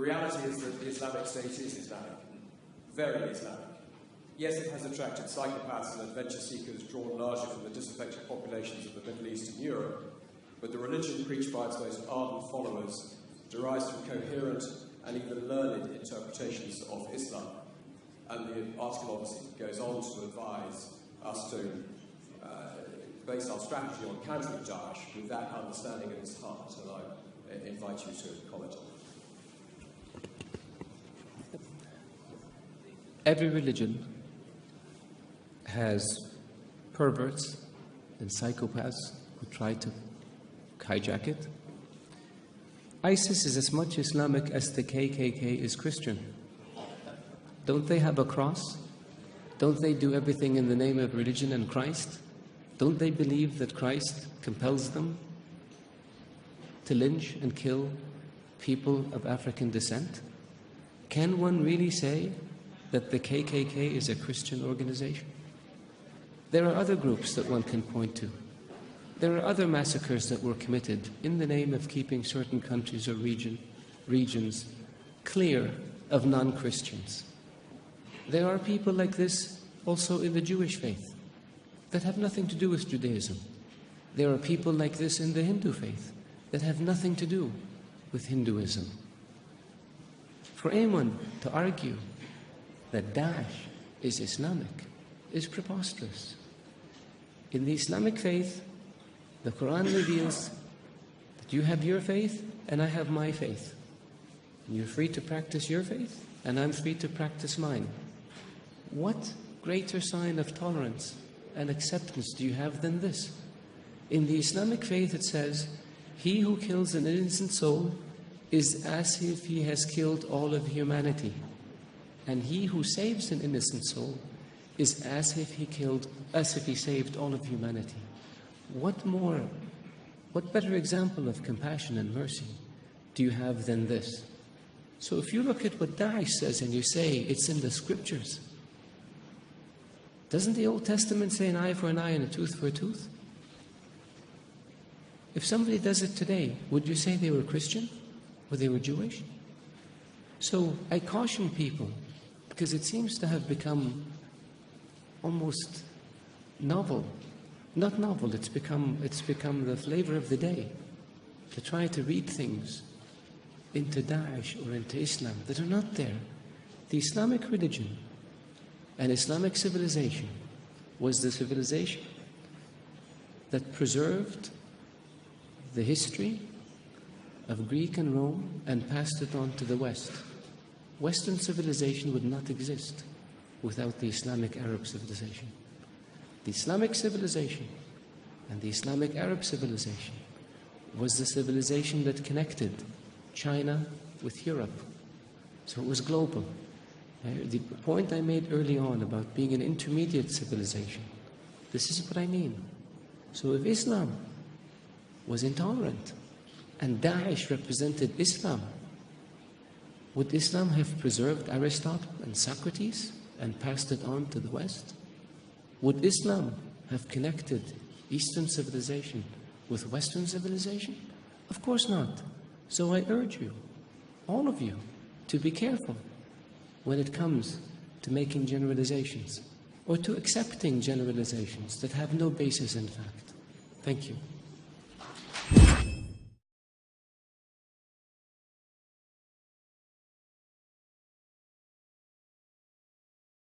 reality is that the Islamic State is Islamic, very Islamic. Yes, it has attracted psychopaths and adventure seekers drawn largely from the disaffected populations of the Middle East and Europe, but the religion preached by its most ardent followers derives from coherent and even learned interpretations of Islam. And the article obviously goes on to advise us to base our strategy on countering Daesh with that understanding at its heart, and I invite you to comment on that. Every religion has perverts and psychopaths who try to hijack it. ISIS is as much Islamic as the KKK is Christian. Don't they have a cross? Don't they do everything in the name of religion and Christ? Don't they believe that Christ compels them to lynch and kill people of African descent? Can one really say that the KKK is a Christian organization? There are other groups that one can point to. There are other massacres that were committed in the name of keeping certain countries or regions clear of non-Christians. There are people like this also in the Jewish faith that have nothing to do with Judaism. There are people like this in the Hindu faith that have nothing to do with Hinduism. For anyone to argue that Daesh is Islamic is preposterous. In the Islamic faith, the Quran reveals that you have your faith and I have my faith. And you're free to practice your faith and I'm free to practice mine. What greater sign of tolerance and acceptance do you have than this? In the Islamic faith it says, he who kills an innocent soul is as if he has killed all of humanity. And he who saves an innocent soul is as if he saved all of humanity. What better example of compassion and mercy do you have than this? So if you look at what Daesh says and you say it's in the scriptures, doesn't the Old Testament say an eye for an eye and a tooth for a tooth? If somebody does it today, would you say they were Christian or they were Jewish? So I caution people, because it seems to have become almost novel. Not novel, it's become the flavor of the day to try to read things into Daesh or into Islam that are not there. The Islamic religion and Islamic civilization was the civilization that preserved the history of Greek and Rome and passed it on to the West. Western civilization would not exist without the Islamic Arab civilization. The Islamic civilization and the Islamic Arab civilization was the civilization that connected China with Europe. So it was global. The point I made early on about being an intermediate civilization, this is what I mean. So if Islam was intolerant and Daesh represented Islam, would Islam have preserved Aristotle and Socrates and passed it on to the West? Would Islam have connected Eastern civilization with Western civilization? Of course not. So I urge you, all of you, to be careful when it comes to making generalizations or to accepting generalizations that have no basis in fact. Thank you.